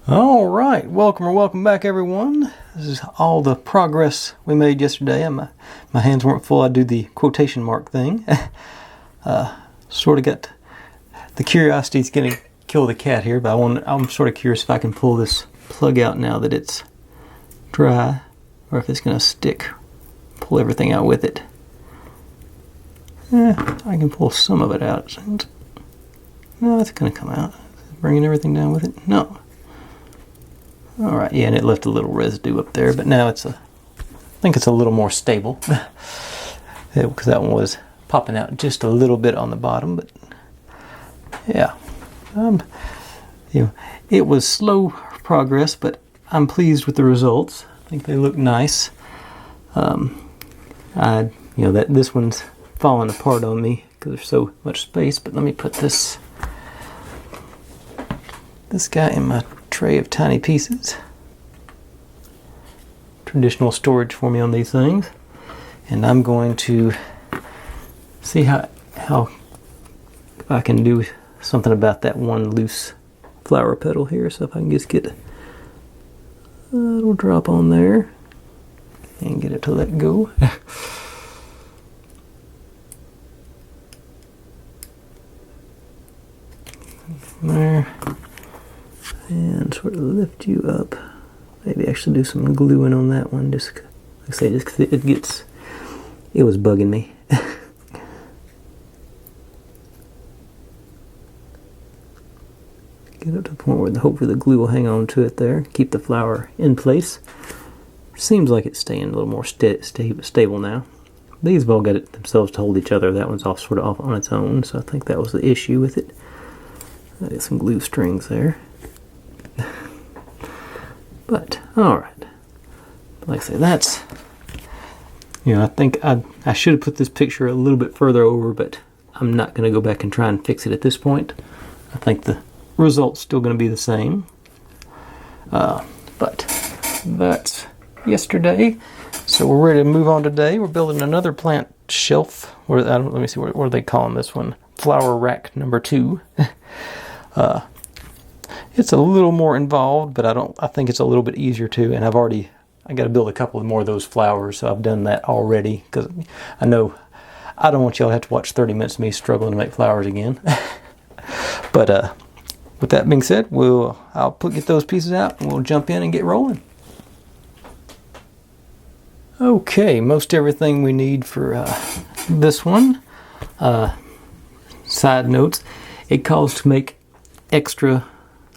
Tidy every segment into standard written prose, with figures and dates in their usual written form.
All right, welcome back, everyone. This is all the progress we made yesterday. My hands weren't full. I do the quotation mark thing. Sort of got the curiosity's going to kill the cat here, but I'm sort of curious if I can pull this plug out now that it's dry, or if it's going to stick. Pull everything out with it. I can pull some of it out. No, it's going to come out. Bringing everything down with it. No. Alright, yeah, and it left a little residue up there, but now I think it's a little more stable. Because that one was popping out just a little bit on the bottom, but yeah. It was slow progress, but I'm pleased with the results. I think they look nice. This one's falling apart on me because there's so much space, but let me put this guy in my tray of tiny pieces. Traditional storage for me on these things. And I'm going to see how if I can do something about that one loose flower petal here. So if I can just get a little drop on there and get it to let go. There. And sort of lift you up. Maybe actually do some gluing on that one. Just like I say, just because it was bugging me. Get up to the point where hopefully the glue will hang on to it there. Keep the flower in place. Seems like it's staying a little more stable now. These have all got it themselves to hold each other. That one's sort of off on its own, so I think that was the issue with it. I got some glue strings there. But, alright. Like I say, that's... I think I should have put this picture a little bit further over, but I'm not going to go back and try and fix it at this point. I think the result's still going to be the same. But that's yesterday. So we're ready to move on today. We're building another plant shelf. Let me see, what are they calling this one? Flower rack number 2. It's a little more involved, but I think it's a little bit easier too. And I got to build a couple more of those flowers, so I've done that already because I know I don't want y'all to have to watch 30 minutes of me struggling to make flowers again. But with that being said, I'll get those pieces out and we'll jump in and get rolling. Okay, most everything we need for this one. Side notes, it calls to make extra.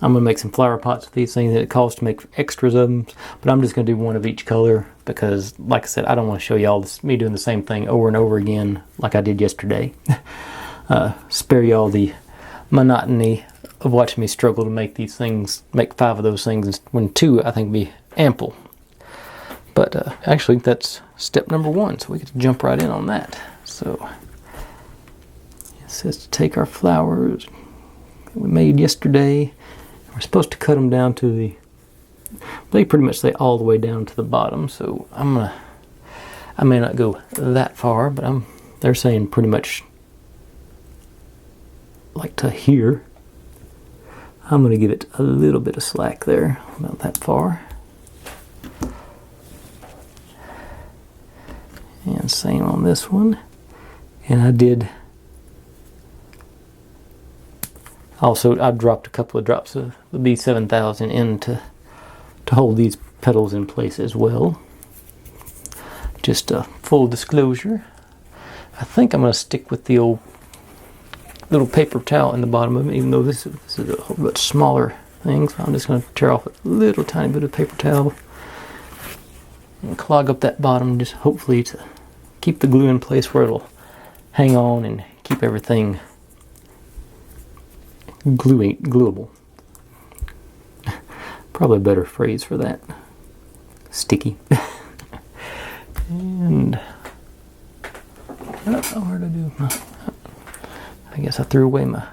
I'm going to make some flower pots with these things, and it calls to make extras of them, but I'm just going to do one of each color because, like I said, I don't want to show y'all me doing the same thing over and over again like I did yesterday. Spare y'all the monotony of watching me struggle to make these things, make 5 of those things, when 2 I think would be ample. But actually, that's step number 1, so we get to jump right in on that. So it says to take our flowers we made yesterday. We're supposed to cut them down to they pretty much say all the way down to the bottom, so I may not go that far, but they're saying pretty much like to here. I'm going to give it a little bit of slack there, about that far. And same on this one. And I dropped a couple of drops of the B7000 in to hold these petals in place as well. Just a full disclosure. I think I'm going to stick with the old little paper towel in the bottom of it, even though this is a whole much smaller thing. So I'm just going to tear off a little tiny bit of paper towel and clog up that bottom, just hopefully to keep the glue in place where it'll hang on and keep everything gluable. Probably a better phrase for that. Sticky. And where to do? I guess I threw away my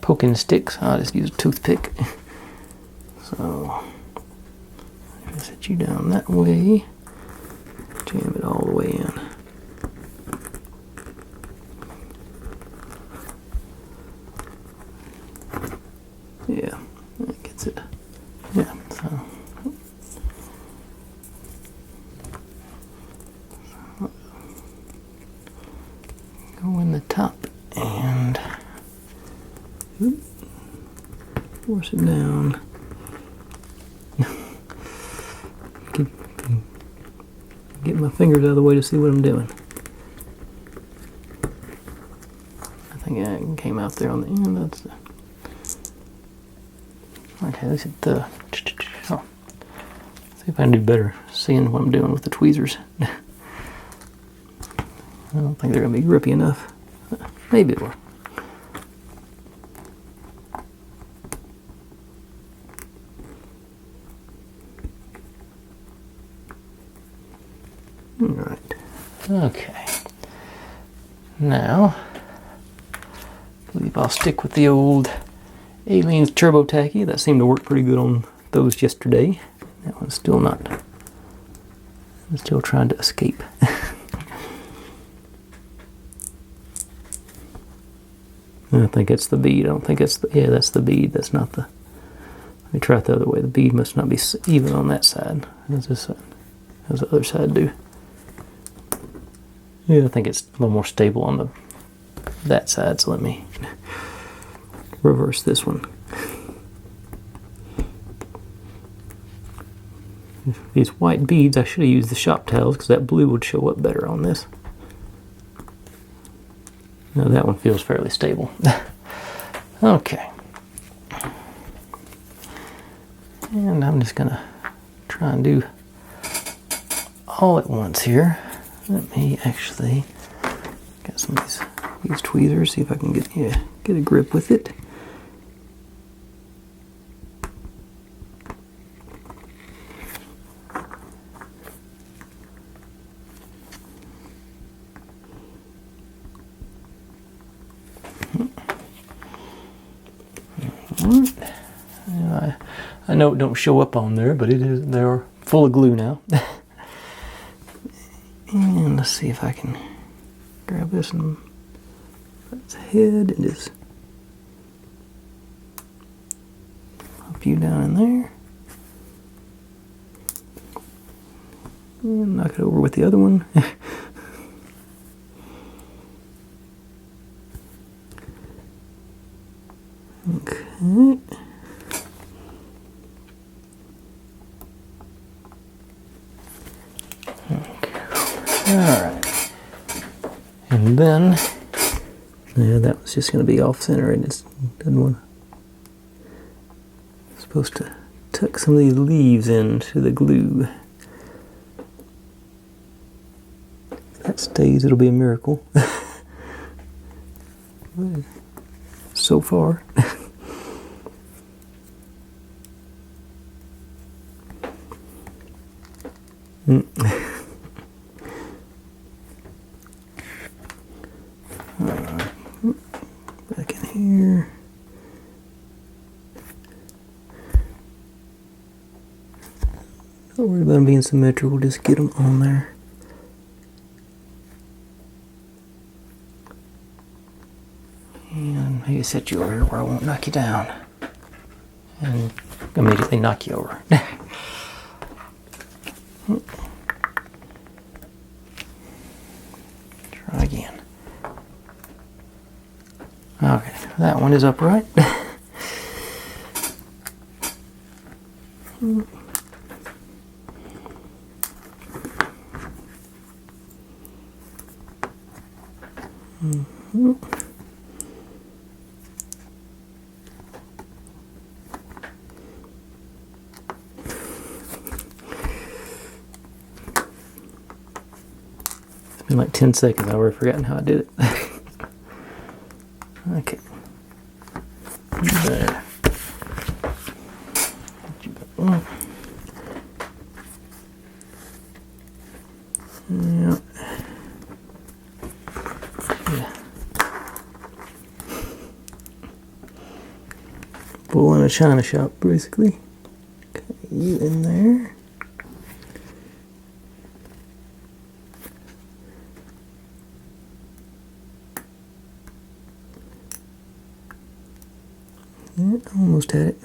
poking sticks. I'll just use a toothpick. So set you down that way. Jam it all the way in. Yeah, that gets it. Yeah, so. Go in the top and force it down. Get my fingers out of the way to see what I'm doing. I think it came out there on the end. That's the, okay, let's hit the. Oh. See if I can do better seeing what I'm doing with the tweezers. I don't think they're going to be grippy enough. Maybe it will. Alright. Okay. Now, I believe I'll stick with the old Aliens Turbo Tacky. That seemed to work pretty good on those yesterday. That one's still not. I'm still trying to escape. I think it's the bead. I don't think it's the. Yeah, that's the bead. That's not the. Let me try it the other way. The bead must not be even on that side. How's this side? How's the other side do? Yeah, I think it's a little more stable on that side. So let me reverse this one. These white beads, I should have used the shop towels because that blue would show up better on this. Now that one feels fairly stable. Okay. And I'm just going to try and do all at once here. Let me actually get some of these tweezers, see if I can get a grip with it. I know it don't show up on there, but they're full of glue now. And let's see if I can grab this and put its head and just pop you down in there. And knock it over with the other one. Okay. Alright. And then, yeah, that was just going to be off center. It just doesn't want to. I'm supposed to tuck some of these leaves into the glue. If that stays, it'll be a miracle. So far. Back in here. Don't worry about them being symmetrical, just get them on there. And maybe set you over here where I won't knock you down. And immediately knock you over. Try again. Okay, that one is upright. It's been like 10 seconds. I've already forgotten how I did it. Okay. There. Yeah. Bull in a china shop, basically. Okay, you in there. Almost had it.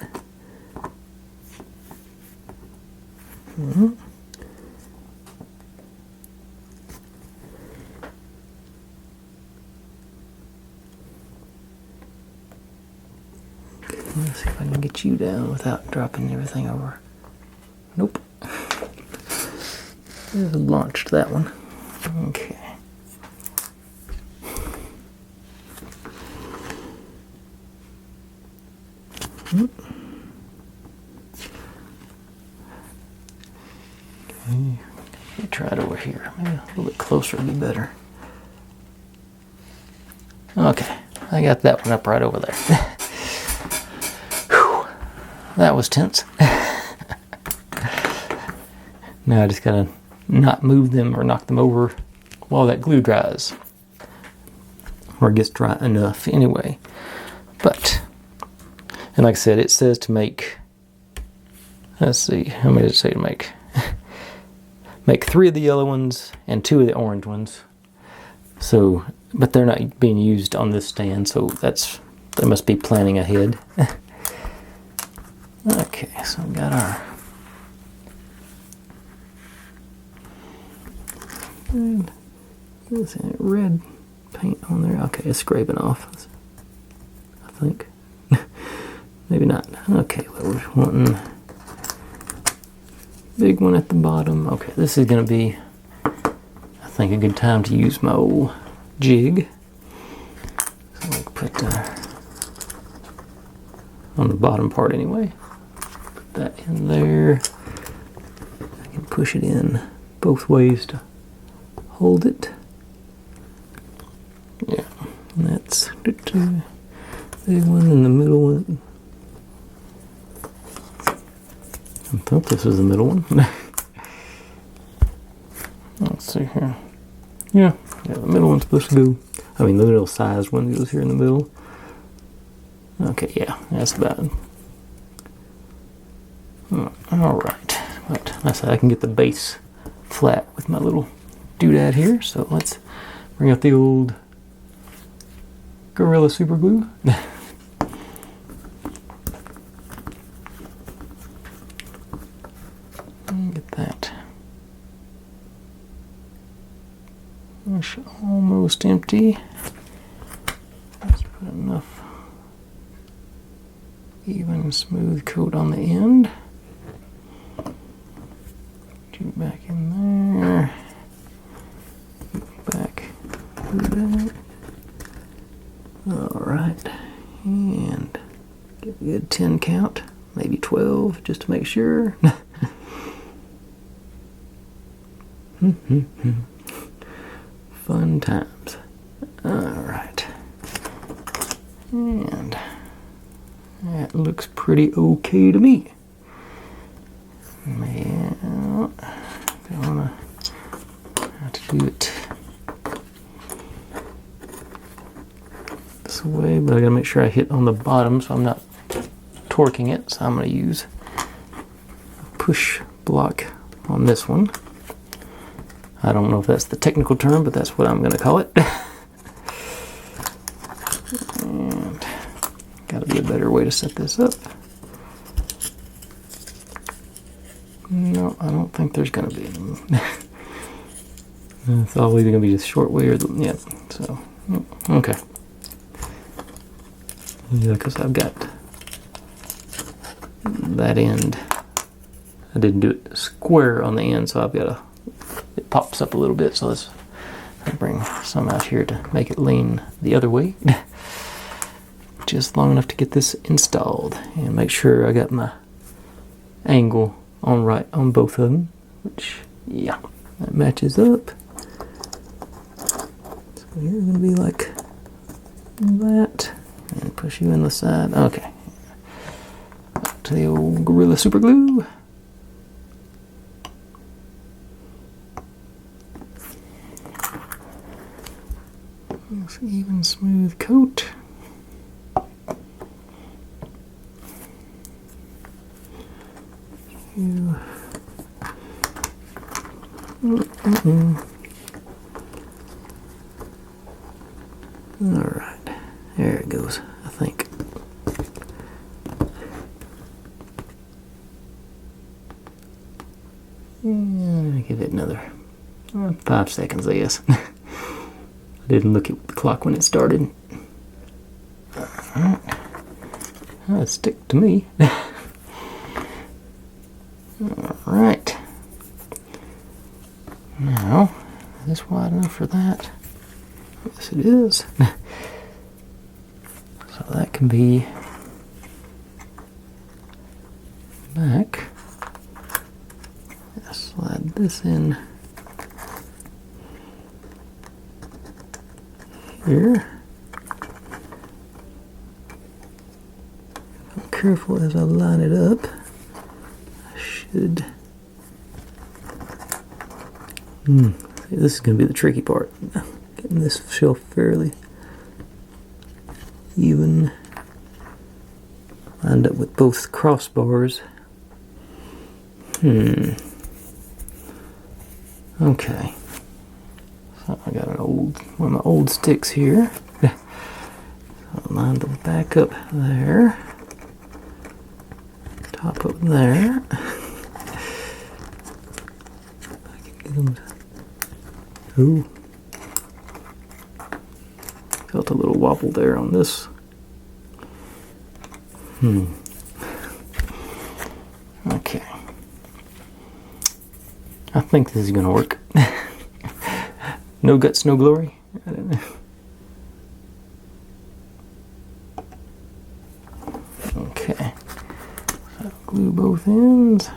Let's see if I can get you down without dropping everything over. Nope. Just launched that one. Okay. Okay. Let me try it over here. Maybe a little bit closer would be better. Okay. I got that one up right over there. Whew. That was tense. Now I just gotta not move them or knock them over while that glue dries. Or gets dry enough anyway. But, and like I said, it says to make, let's see, how many did it say to make? Make 3 of the yellow ones and 2 of the orange ones. So, but they're not being used on this stand, so they must be planning ahead. Okay, so we got our red paint on there. Okay, it's scraping off, I think. Maybe not. Okay, well, we're wanting big one at the bottom. Okay, this is going to be, I think, a good time to use my old jig. So I'll put on the bottom part anyway. Put that in there. I can push it in both ways to hold it. Yeah, and that's the big one and the middle one. I thought this was the middle one. Let's see here. Yeah, the middle one's supposed to go. I mean, the middle sized one goes here in the middle. Okay, yeah, that's about it. Alright, but I said I can get the base flat with my little doodad here, so let's bring out the old Gorilla Super Glue. Get that. It's almost empty. Let's put enough even smooth coat on the end. Get you back in there. Back. Alright. And give a good 10 count. Maybe 12 just to make sure. Fun times. Alright. And that looks pretty okay to me. Man, I wanna have to do it this way, but I gotta make sure I hit on the bottom so I'm not torquing it. So I'm gonna use a push block on this one. I don't know if that's the technical term, but that's what I'm going to call it. And gotta be a better way to set this up. No, I don't think there's going to be any. It's all either going to be the short way or the, yeah, so, okay. Yeah, because I've got that end. I didn't do it square on the end, so I've got a, it pops up a little bit, so let's bring some out here to make it lean the other way. Just long enough to get this installed and make sure I got my angle on right on both of them, which, yeah, that matches up. So you're going to be like that, and push you in the side. Okay. Back to the old Gorilla Super Glue. Even smooth coat. Alright, there it goes, I think. 5 seconds, I guess. I didn't look at the clock when it started. Alright. Oh, it stick to me. Alright. Now, is this wide enough for that? Yes, it is. So that can be back. Slide this in here. If I'm careful as I line it up, I should. See, this is going to be the tricky part. Getting this shelf fairly even, lined up with both crossbars. Okay. So I got one of my old sticks here. So I lined the back up there, top up there. I can get them. Ooh. Felt a little wobble there on this. Okay. I think this is going to work. No guts, no glory. I don't know. Okay. So glue both ends.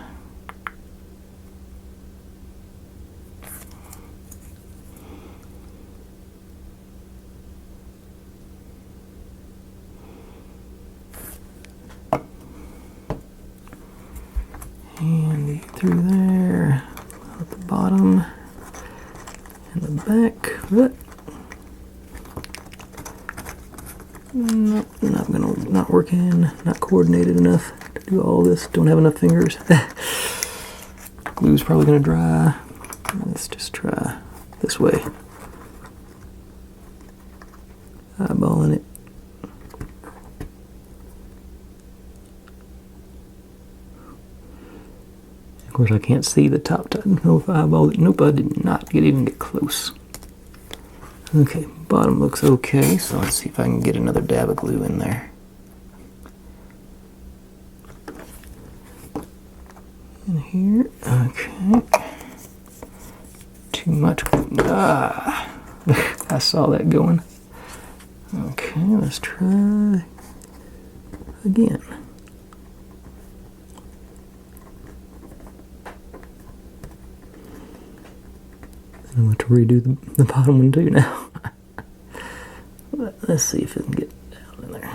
And through there, at the bottom and the back. Nope, not working, not coordinated enough to do all this. Don't have enough fingers. Glue's probably gonna dry. Let's just try this way. Eyeballing it. Of course, I can't see the top. No, if I eyeballed it. Nope, I did not even get close. Okay, bottom looks okay, so let's see if I can get another dab of glue in there. In here, okay. Too much glue. Ah, I saw that going. Okay, let's try again. I'm going to redo the bottom one too now. Let's see if it can get down in there.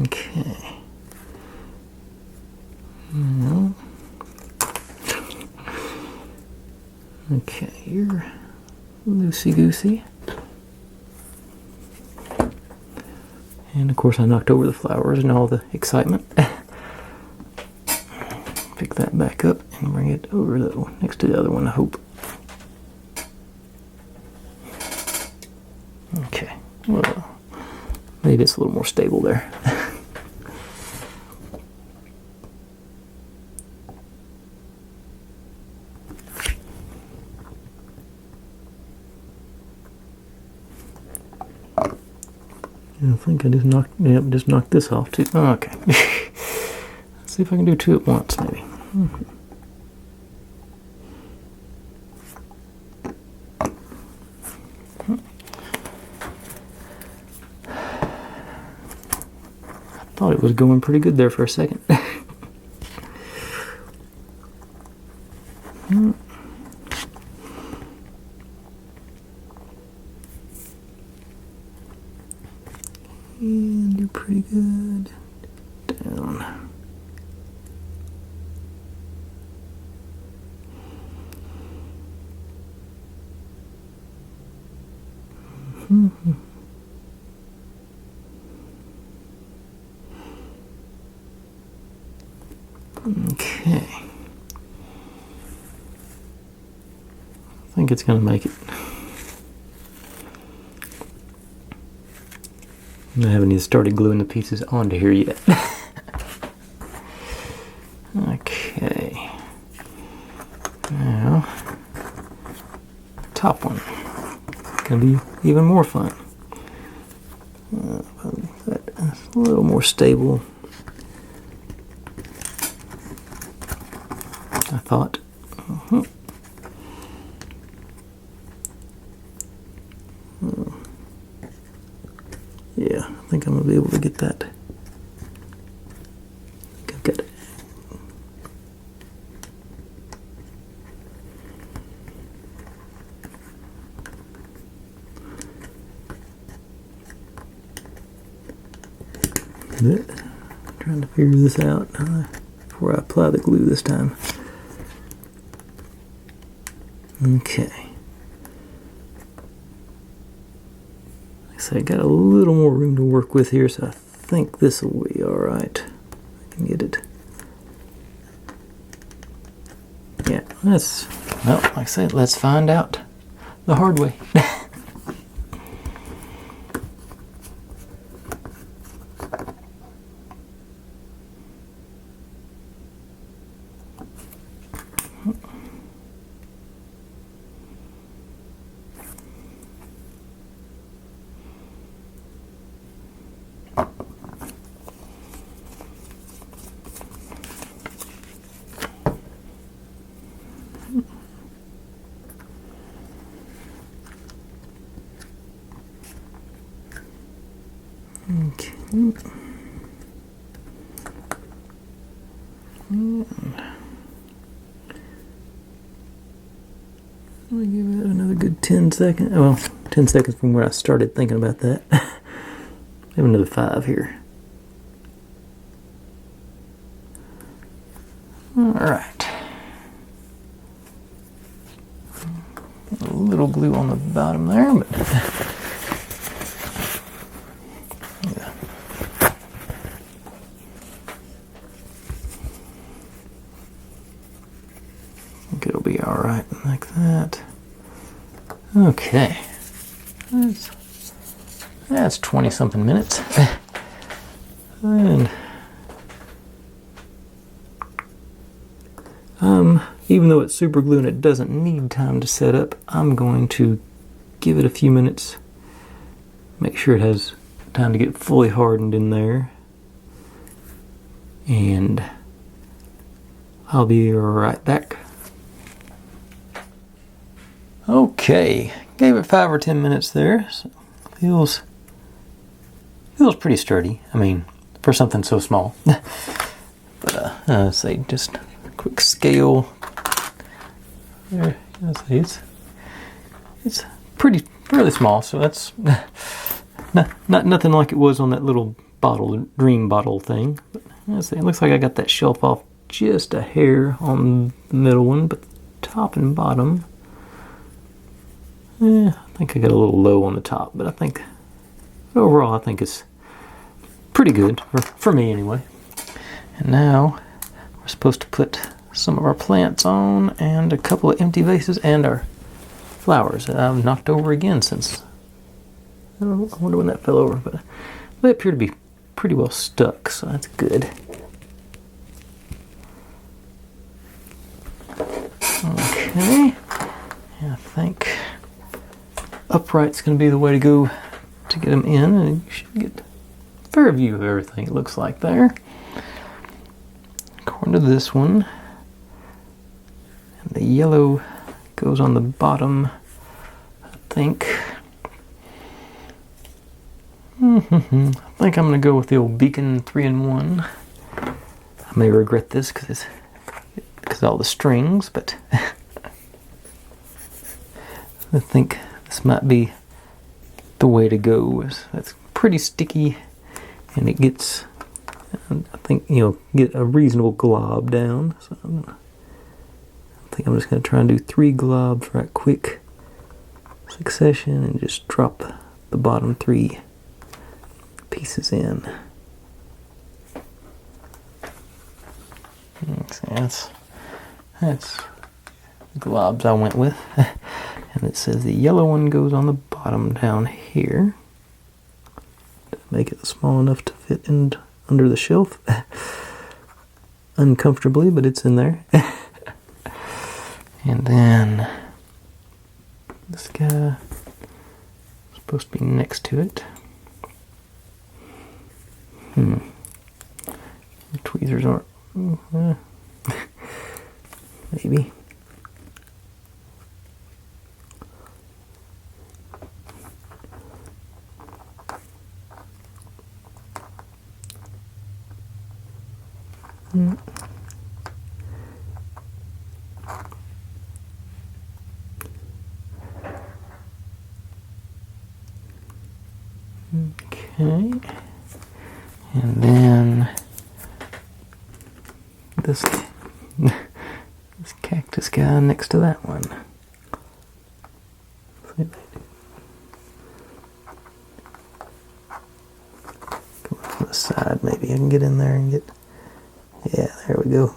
Okay. No. Okay, you're loosey-goosey. And of course I knocked over the flowers and all the excitement. Pick that back up and bring it over next to the other one, I hope. Okay, well, maybe it's a little more stable there. I think I just knocked this off too. Oh, okay. Let's see if I can do two at once, maybe. I thought it was going pretty good there for a second. And do pretty good. Down. Okay. I think it's going to make it. I haven't even started gluing the pieces onto here yet. Now, top one. Gonna be even more fun. That's a little more stable, I thought. Yeah, I think I'm gonna be able to get that. I think I've got it. Trying to figure this out before I apply the glue this time. Okay. Like I said, I got a little more room to work with here, so I think this will be alright. I can get it. Yeah, well, like I said, let's find out the hard way. Okay. Let me give it another good 10 seconds. Well, 10 seconds from where I started thinking about that. Maybe another 5 here. Alright. A little glue on the bottom there, but yeah. I think it'll be alright like that. Okay. That's 20 something minutes. And even though it's super glue and it doesn't need time to set up, I'm going to give it a few minutes, make sure it has time to get fully hardened in there, and I'll be right back. Okay, gave it 5 or 10 minutes there. So feels pretty sturdy. I mean, for something so small. But say just a quick scale. There, it's fairly small, so that's nothing like it was on that little bottle, dream bottle thing. But it looks like I got that shelf off just a hair on the middle one, but top and bottom, I think I got a little low on the top, but I think overall I think it's pretty good for me anyway. And now we're supposed to put some of our plants on, and a couple of empty vases, and our flowers that I've knocked over again since. I wonder when that fell over, but they appear to be pretty well stuck, so that's good. Okay, I think upright's going to be the way to go to get them in, and you should get a fair view of everything it looks like there. According to this one, and the yellow goes on the bottom, I think. I think I'm going to go with the old Beacon 3-in-1. I may regret this because of all the strings, but I think this might be the way to go. It's pretty sticky, and it gets, I think, get a reasonable glob down. So I think I'm just going to try and do 3 globs right quick succession and just drop the bottom 3 pieces in. That's the globs I went with. And it says the yellow one goes on the bottom down here to make it small enough to fit in under the shelf uncomfortably, but it's in there. And then this guy is supposed to be next to it. The tweezers aren't. Maybe. Okay, and then this cactus guy next to that one. Go from the side, maybe I can get in there and get. Yeah, there we go.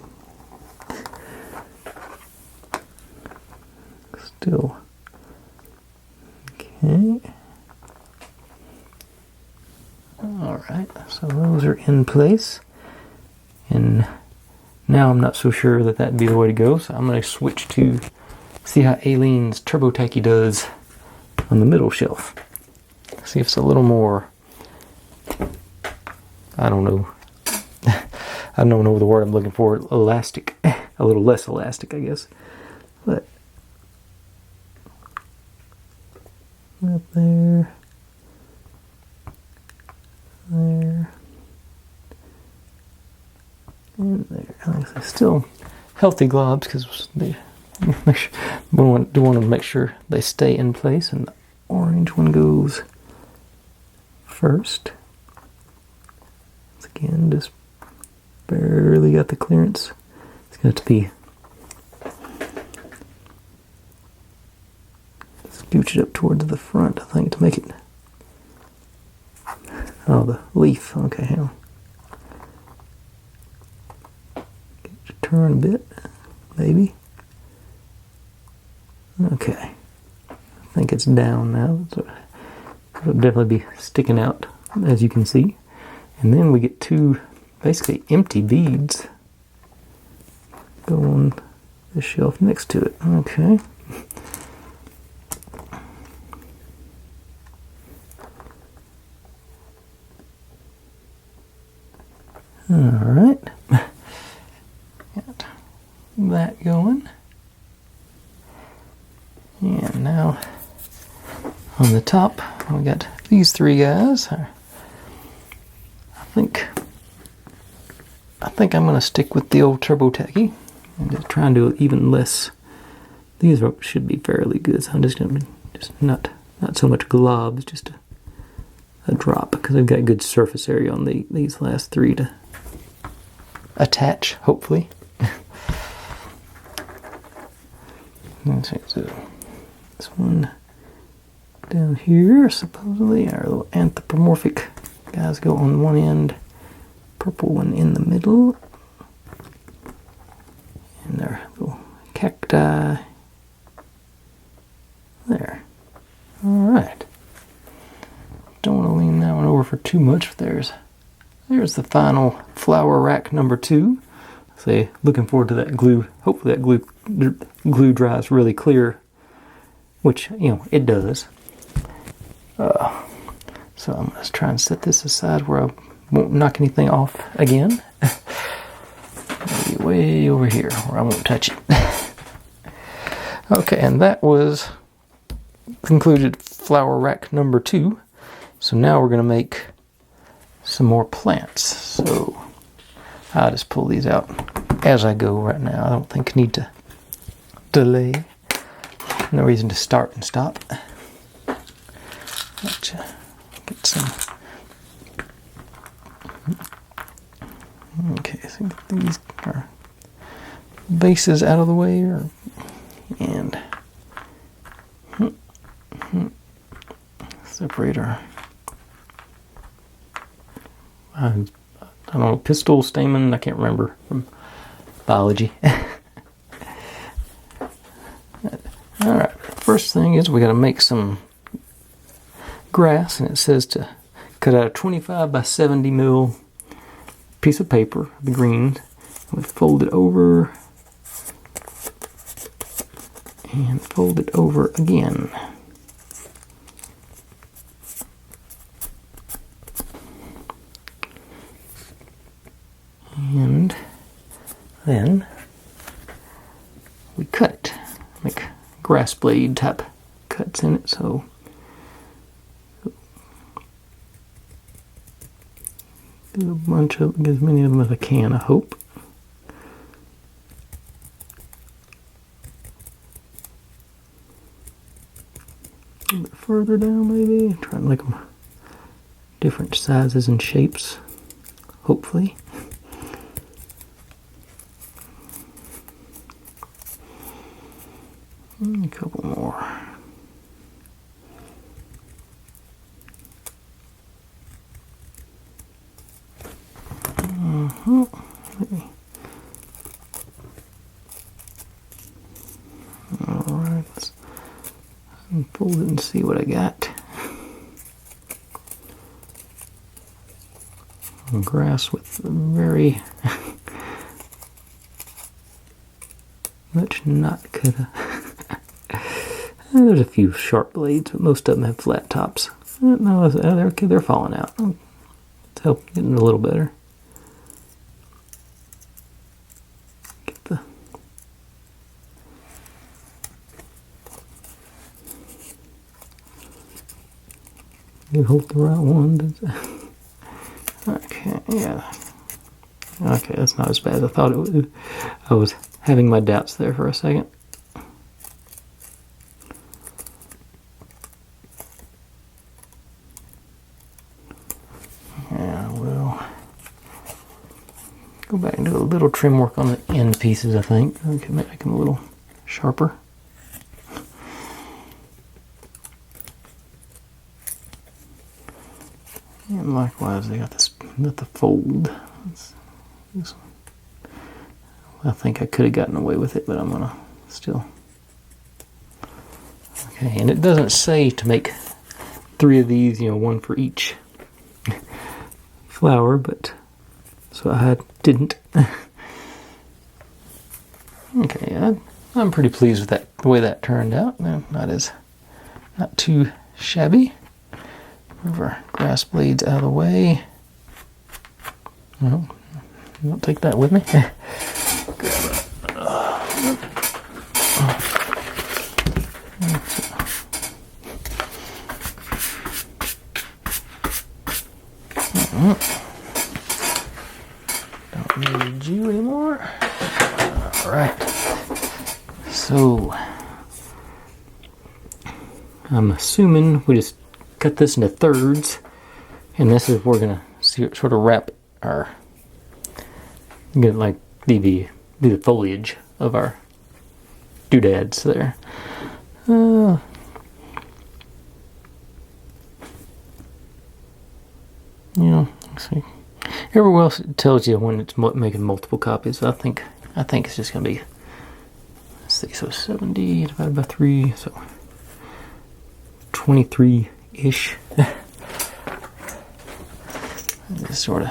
Still. Okay. Alright, so those are in place. And now I'm not so sure that that'd be the way to go, so I'm going to switch to see how Aileen's Turbo Tacky does on the middle shelf. See if it's a little more, I don't know. I don't know the word I'm looking for. Elastic. A little less elastic, I guess. But up there. There. And there. Like I say, still healthy globs because they want to make sure they stay in place. And the orange one goes first. Again, just barely got the clearance. It's going to be scooch it up towards the front, I think, to make it. Oh, the leaf. Okay, hang on. Get it to turn a bit, maybe. Okay. I think it's down now. So it'll definitely be sticking out, as you can see. And then we get two basically empty beads go on the shelf next to it. Okay. Alright. Got that going. And now on the top we got these three guys. I think I'm going to stick with the old Turbo Tacky and just try and do even less. These should be fairly good, so I'm just going to not so much globs, just a drop, because I've got good surface area on these last three to attach, hopefully. Let's see, so this one down here, supposedly, our little anthropomorphic guys go on one end. Purple one in the middle, and their little cacti there. Alright. Don't want to lean that one over for too much. There's the final flower rack number 2. Say, looking forward to that glue. Hopefully that glue dries really clear, which, you know, it does. So I'm going to try and set this aside where I won't knock anything off again. Maybe way over here where I won't touch it. Okay, and that was concluded flower rack number 2. So now we're going to make some more plants. So I'll just pull these out as I go right now. I don't think I need to delay. No reason to start and stop. Let's get some. Okay, so these are bases out of the way, and separate our, I don't know, pistil, stamen, I can't remember from biology. Alright, first thing is we got to make some grass, and it says to cut out a 25 by 70 mil piece of paper, the green. We fold it over and fold it over again. And then we cut it, like grass blade type cuts in it, so do a bunch of, get as many of them as I can, I hope. A little bit further down maybe, try and make them different sizes and shapes, hopefully. And a couple more. Maybe. Alright, let's unfold it and see what I got. Grass with very much not cut. There's a few sharp blades, but most of them have flat tops. No, they're falling out. It's helping getting a little better. Get the you hold the right one. Does it? Okay, yeah. Okay, that's not as bad as I thought it would. I was having my doubts there for a second. Yeah, we'll go back and do a little trim work on the end pieces, I think. Okay, make them a little sharper. And likewise, they got this, got the fold. This one. I think I could have gotten away with it, but I'm gonna still. Okay, and it doesn't say to make 3 of these, you know, one for each flower, but so I didn't. Okay, I'm pretty pleased with that, the way that turned out. Not too shabby. Move our grass blades out of the way. Well, don't take that with me. Don't need you anymore. Alright. So, I'm assuming we just cut this into thirds, and this is where we're gonna sort of wrap our, get like the foliage of our doodads there. You know, see, everywhere else it tells you when it's making multiple copies. I think it's just gonna be, let's see, so 70 divided by 3, so 23-ish. Just sort of.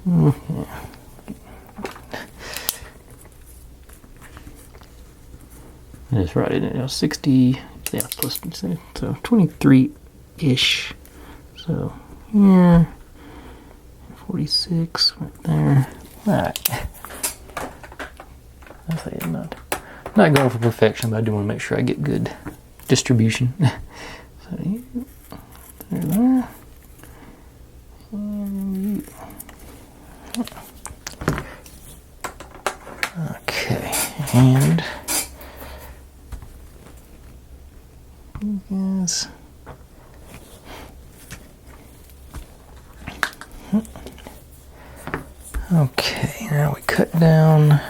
Yeah. That's right, isn't it? You know, 60, yeah, plus, so 23-ish. So, yeah, 46 right there. Alright. I say I'm not going for perfection, but I do want to make sure I get good distribution. So, there. And okay, and yes. Okay, now we cut down.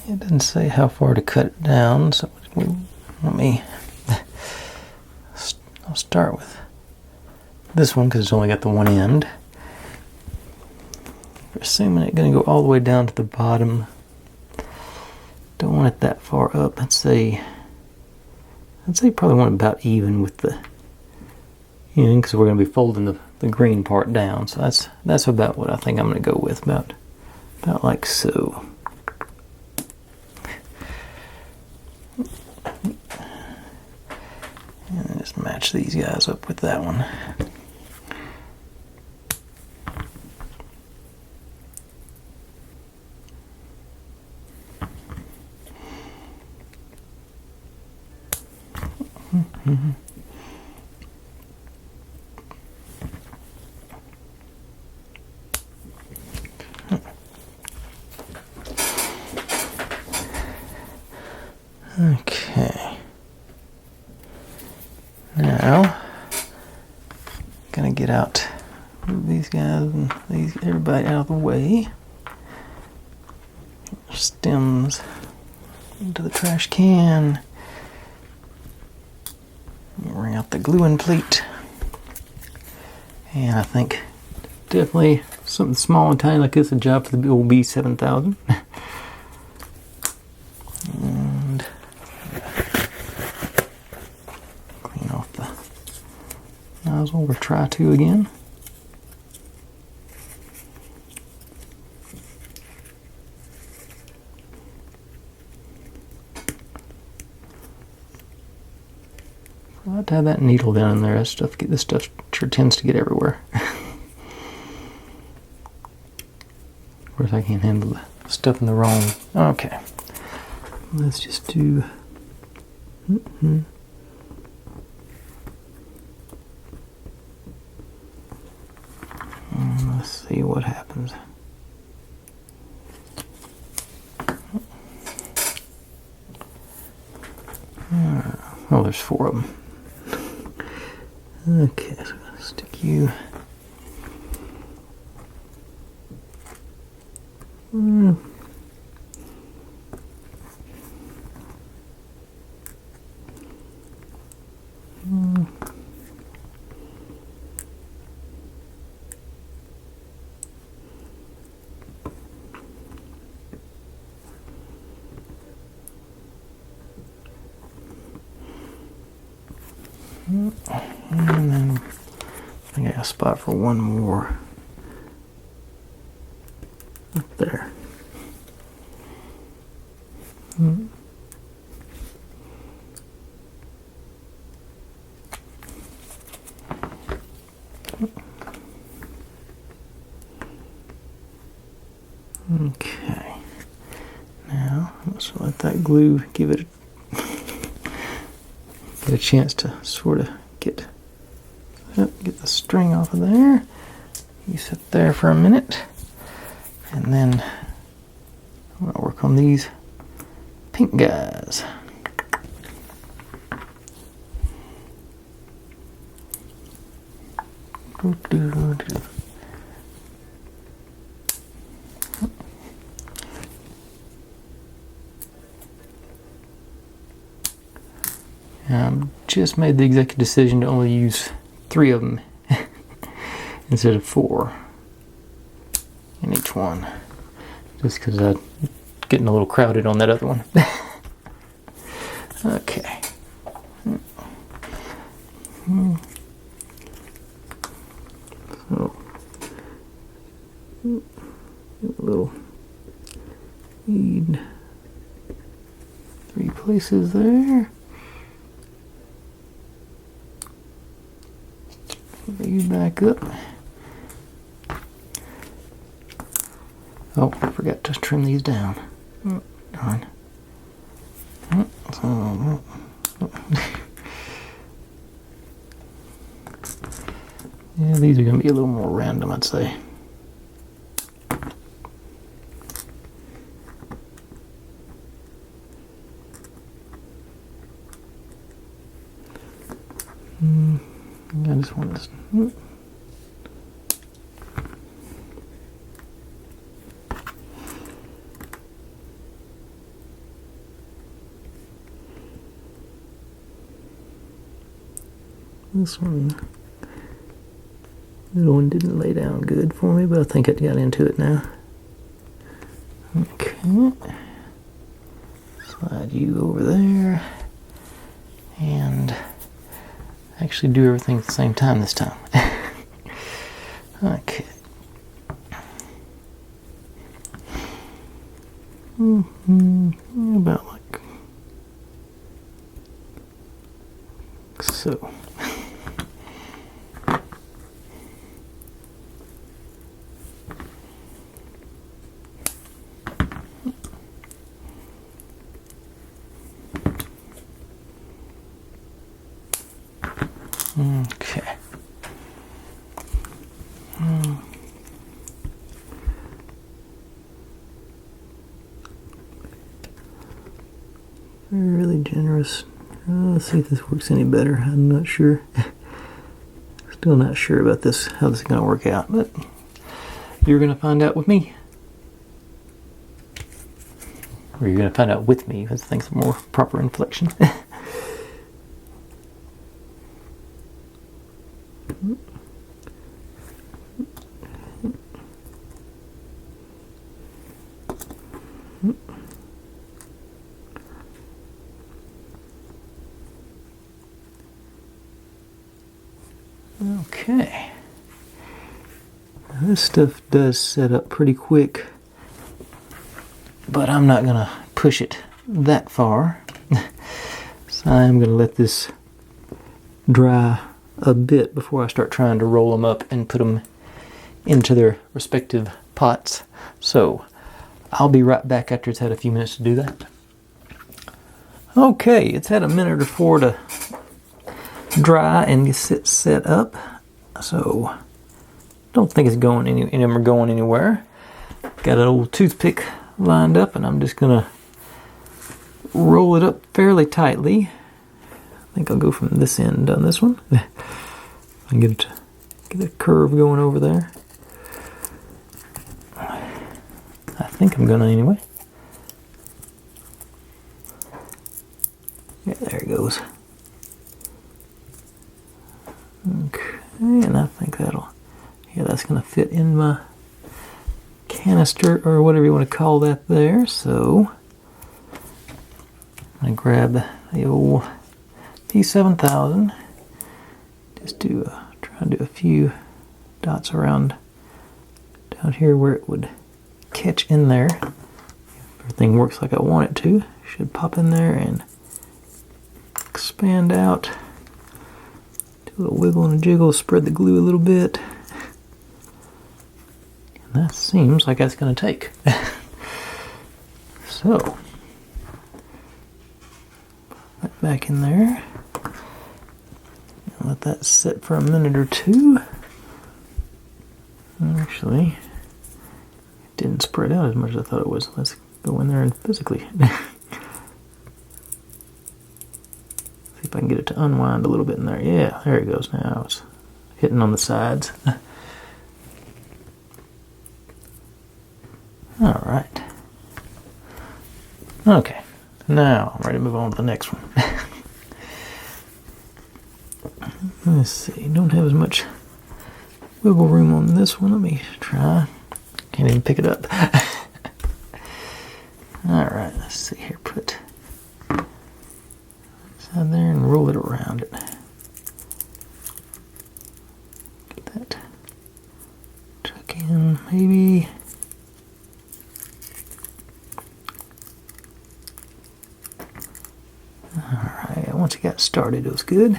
It doesn't say how far to cut it down, so let me. I'll start with this one because it's only got the one end. We're assuming it's going to go all the way down to the bottom. Don't want it that far up. I'd say probably want it about even with the because we're going to be folding the green part down. So that's about what I think I'm going to go with, about like so. And then just match these guys up with that one. Okay. Now, gonna get out these guys and everybody out of the way. Stems into the trash can. Bring out the gluing plate. And I think definitely something small and tiny like this, a job for the old B7000. And clean off the nozzle, or try to again. I like to have that needle down in there. This stuff sure tends to get everywhere. Of course, I can't handle the stuff in the wrong. Okay, let's just do. And let's see what happens. Oh, there's 4 of them. Okay, so I'm gonna stick you. And then I think I got a spot for one more up there. Okay, now let's let that glue give it a chance to sort of get the string off of there. You sit there for a minute, and then I'm going to work on these pink guys. Just made the executive decision to only use 3 of them instead of 4 in each one, just because I'm getting a little crowded on that other one. Okay. So, a little need 3 places there. You back up. Oh, I forgot to trim these down. Darn. Yeah, these are going to be a little more random, I'd say. I just want to. This one, the one didn't lay down good for me, but I think I got into it now. Okay, slide you over there, and actually do everything at the same time this time. Okay. About like so. Okay. Really generous. Let's see if this works any better. I'm not sure. Still not sure about this, how this is going to work out, but you're going to find out with me. Or you're going to find out with me, because I think it's a more proper inflection. Okay. Now this stuff does set up pretty quick, but I'm not going to push it that far. So I'm going to let this dry a bit before I start trying to roll them up and put them into their respective pots. So I'll be right back after it's had a few minutes to do that. Okay, it's had a minute or 4 to dry and get set up, so don't think it's going anywhere. Got an old toothpick lined up, and I'm just gonna roll it up fairly tightly. I think I'll go from this end on this one. I get a curve going over there. I think I'm gonna anyway. Yeah, there it goes. Okay, and I think that's going to fit in my canister, or whatever you want to call that there. So I'm going to grab the old P7000, just try and do a few dots around down here where it would catch in there. If everything works like I want it to, it should pop in there and expand out. A little wiggle and a jiggle, spread the glue a little bit. And that seems like that's going to take. So, put that back in there. And let that sit for a minute or 2. Actually, it didn't spread out as much as I thought it was. Let's go in there and physically if I can get it to unwind a little bit in there. Yeah, there it goes now. It's hitting on the sides. Alright. Okay, now I'm ready to move on to the next one. Let's see, don't have as much wiggle room on this one. Let me try. Can't even pick it up. Alright, let's see here. Put on there and roll it around it. Get that tuck in, maybe. Alright, once it got started, it was good.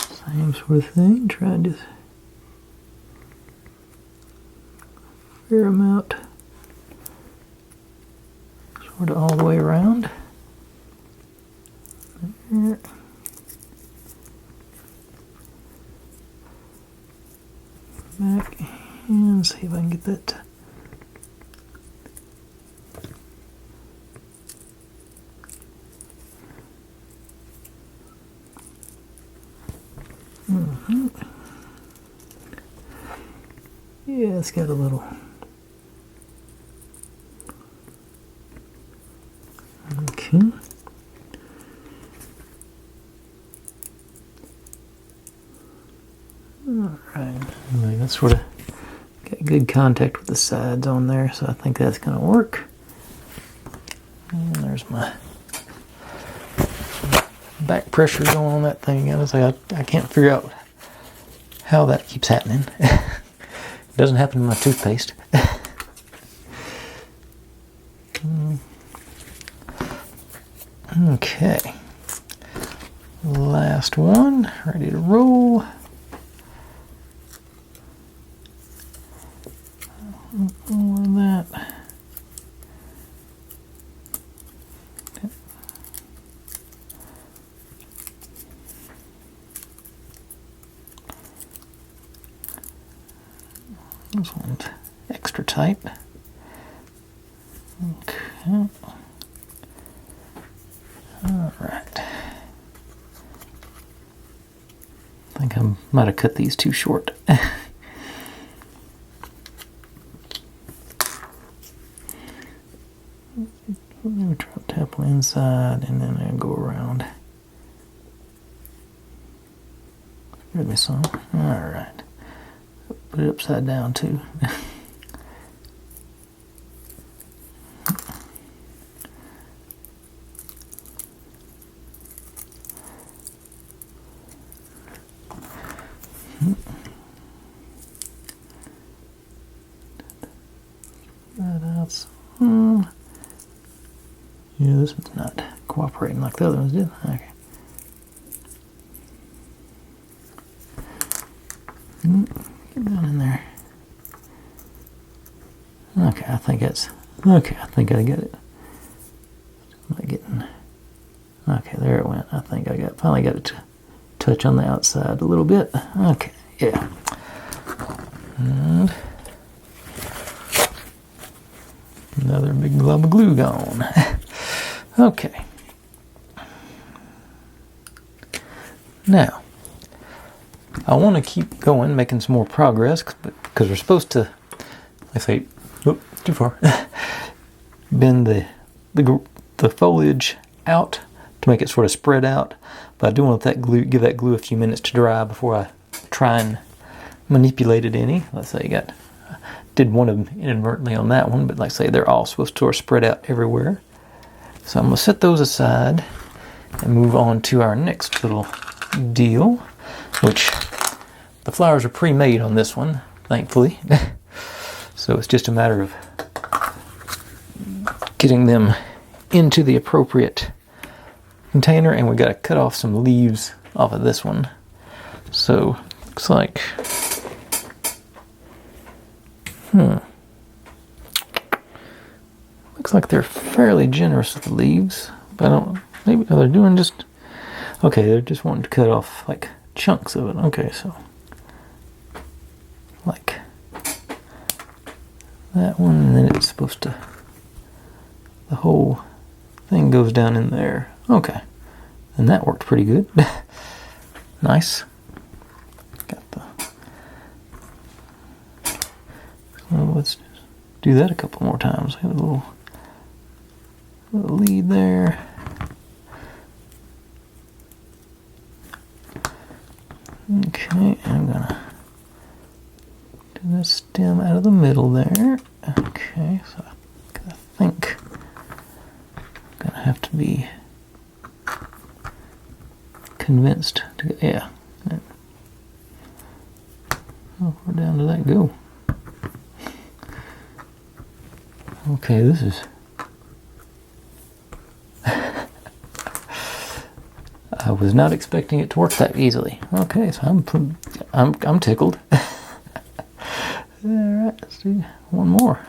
Same sort of thing. Try to just fair amount. Sort of all the way around. There. Back and see if I can get that. Yeah, it's got a little. Okay. Alright, that's sort of got good contact with the sides on there, so I think that's going to work. And there's my back pressure going on that thing. I can't figure out how that keeps happening. It doesn't happen in my toothpaste. Okay. Last one. Ready to roll. More of that. This one's extra tight. Okay. All right. I think I might have cut these too short. Tap on the inside and then I go around. Give me some. All right. Put it upside down too. Yeah, this one's not cooperating like the other ones did. Okay. Get down in there. Okay, I think I get it. Am I getting? Okay, there it went. I think I finally got it to touch on the outside a little bit. Okay, yeah. And another big glob of glue gone. Okay. Now, I want to keep going, making some more progress, because we're supposed to, too far, bend the foliage out to make it sort of spread out. But I do want give that glue a few minutes to dry before I try and manipulate it any. Let's say I did one of them inadvertently on that one, but like I say, they're all supposed to sort of spread out everywhere. So I'm going to set those aside and move on to our next little deal, which the flowers are pre-made on this one, thankfully. So it's just a matter of getting them into the appropriate container, and we got to cut off some leaves off of this one. So looks like looks like they're fairly generous with the leaves, but maybe they're doing just okay. They're just wanting to cut off like chunks of it. Okay, so like that one, and then it's supposed to, the whole thing goes down in there. Okay, and that worked pretty good. Nice. Got the. So let's just do that a couple more times. Have a little lead there. Okay, I'm gonna do this stem out of the middle there. Okay, so I think I'm gonna have to be convinced to, yeah. How far down did that go? Okay, this is. I was not expecting it to work that easily. Okay, so I'm tickled. All right, let's do one more.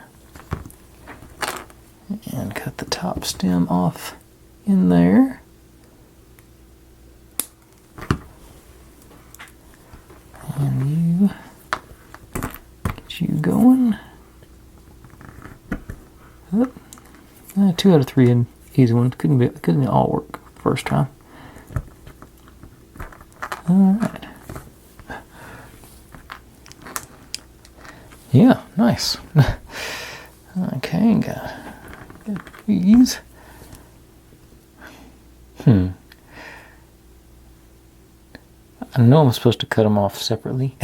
And cut the top stem off in there. And get you going. Oh, 2 out of 3 in easy one. Couldn't all work first time. All right. Yeah, nice. Okay, got these. I know I'm supposed to cut them off separately,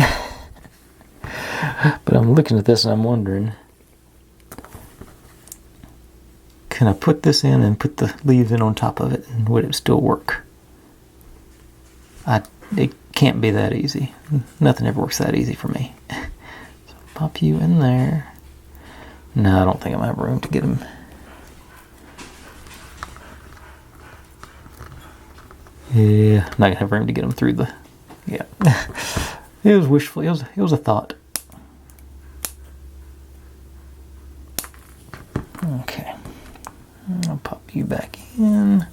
but I'm looking at this and I'm wondering, Can I put this in and put the leaves in on top of it, and would it still work? It can't be that easy. Nothing ever works that easy for me. So pop you in there. No, I don't think I'm gonna have room to get them. Yeah, not gonna have room to get them through the. Yeah, it was wishful. It was a thought. Okay, I'll pop you back in.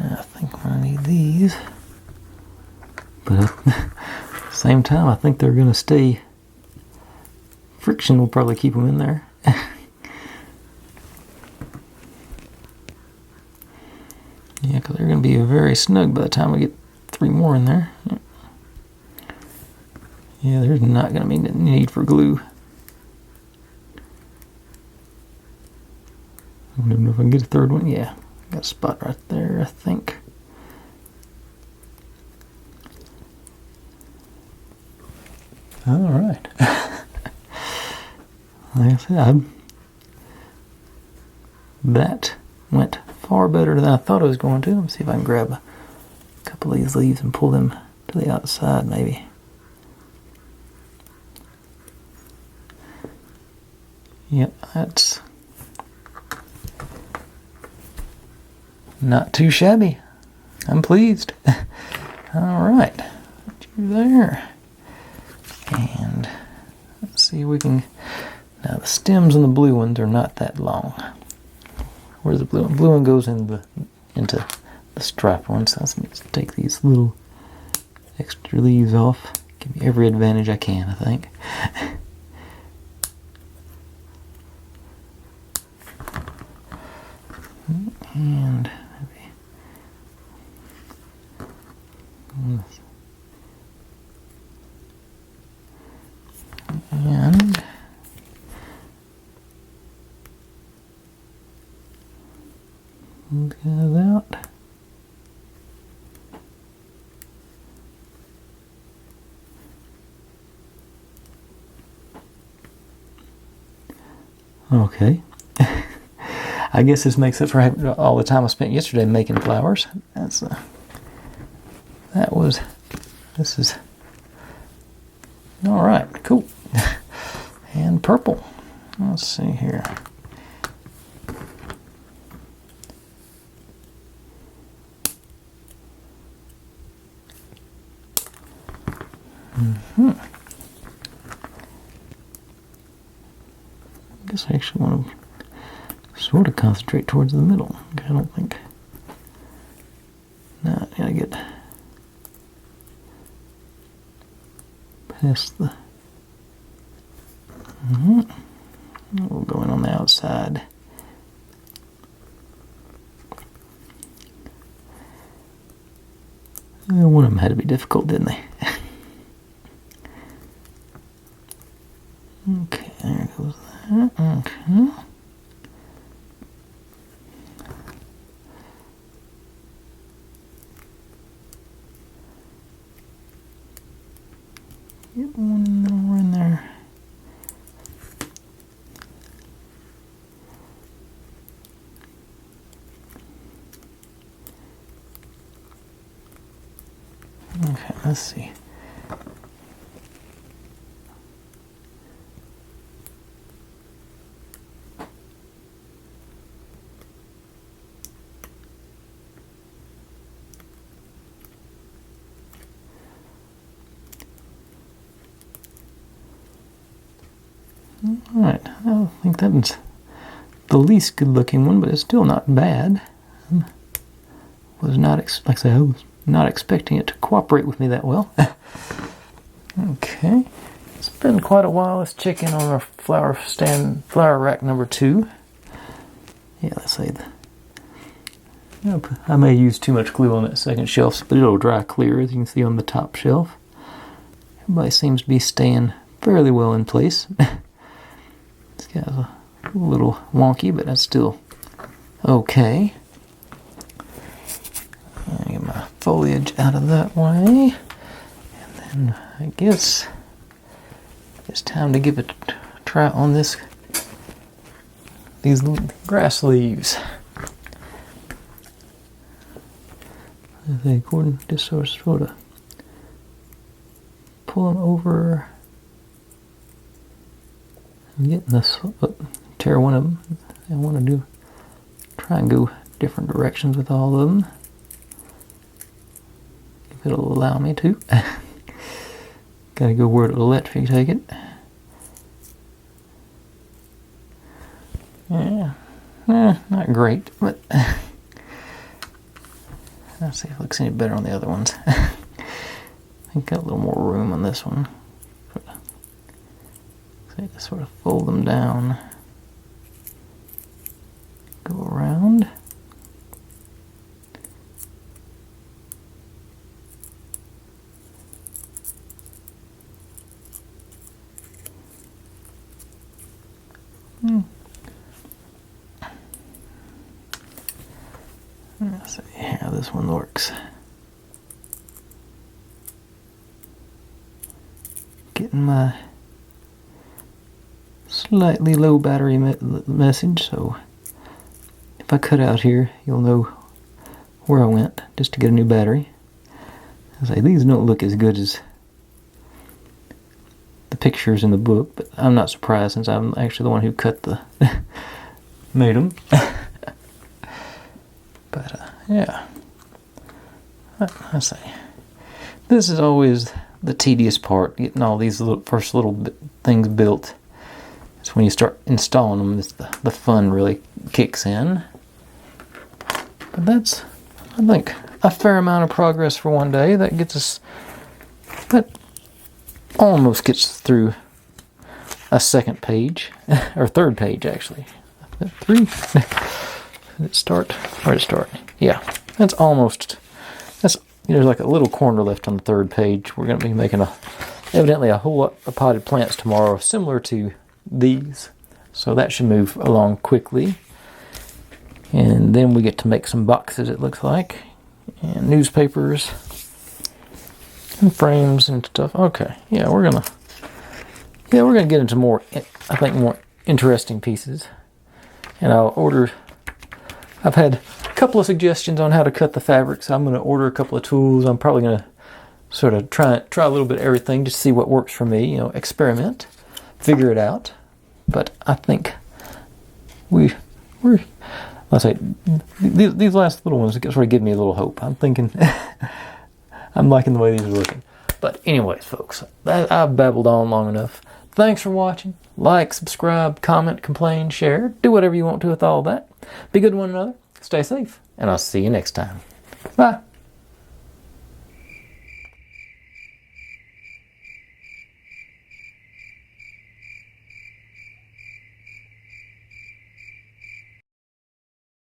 I think we're gonna need these, but at the same time, I think they're gonna stay. Friction will probably keep them in there. Yeah, because they're going to be very snug by the time we get 3 more in there. Yeah, there's not going to be any need for glue. I don't even know if I can get a 3rd one. Yeah, got a spot right there, I think. All right. Like I said, that went far better than I thought it was going to. Let me see if I can grab a couple of these leaves and pull them to the outside, maybe. Yep, that's not too shabby. I'm pleased. All right, put you there. And let's see if we can. Now the stems on the blue ones are not that long. Where's the blue one? Blue one goes into the stripe one, so let's take these little extra leaves off. Give me every advantage I can, I think. And get out. Okay. I guess this makes up for all the time I spent yesterday making flowers. This is all right. Cool. And purple. Let's see here. I guess I actually want to sort of concentrate towards the middle. I don't think. No, I gotta get past the. We'll go in on the outside. One of them had to be difficult, didn't they? Okay, there goes that. Okay. Get one more in there. Okay, let's see. Alright, I think that was the least good looking one, but it's still not bad. Was not like I say, I was not expecting it to cooperate with me that well. Okay, it's been quite a while. Let's check in on our flower rack number 2. Yeah, let's say I may use too much glue on that second shelf, but it'll dry clear, as you can see on the top shelf. Everybody seems to be staying fairly well in place. This guy's a little wonky, but that's still okay. foliage out of that way. And then I guess it's time to give it a try on these grass leaves. According to this sort of pull them over. I'm getting this, tear one of them. I want to try and go different directions with all of them. If it'll allow me to. Gotta go where it'll let me take it. Yeah, not great, but let's see if it looks any better on the other ones. I think got a little more room on this one. So just sort of fold them down, go around. Let's see how this one works. Getting my slightly low battery message, so if I cut out here, you'll know where I went just to get a new battery. I say these don't look as good as the pictures in the book, but I'm not surprised since I'm actually the one who cut the made them. But yeah, I say this is always the tedious part, getting all these first little things built. It's when you start installing them that the fun really kicks in. But that's, I think, a fair amount of progress for one day. That gets us, that almost gets through a second page, or third page actually. 3. Did it start? Where did it start? Yeah, that's almost, there's like a little corner left on the third page. We're going to be making evidently a whole lot of potted plants tomorrow, similar to these. So that should move along quickly. And then we get to make some boxes, it looks like. And newspapers. And frames and stuff. Okay, yeah, we're gonna get into more, I think, more interesting pieces. And I've had a couple of suggestions on how to cut the fabric, so I'm going to order a couple of tools. I'm probably going to sort of try a little bit of everything, just see what works for me, experiment, figure it out. But I think let's say, these last little ones sort of give me a little hope. I'm thinking, I'm liking the way these are looking. But anyways, folks, I've babbled on long enough. Thanks for watching. Like, subscribe, comment, complain, share. Do whatever you want to with all that. Be good to one another. Stay safe. And I'll see you next time. Bye.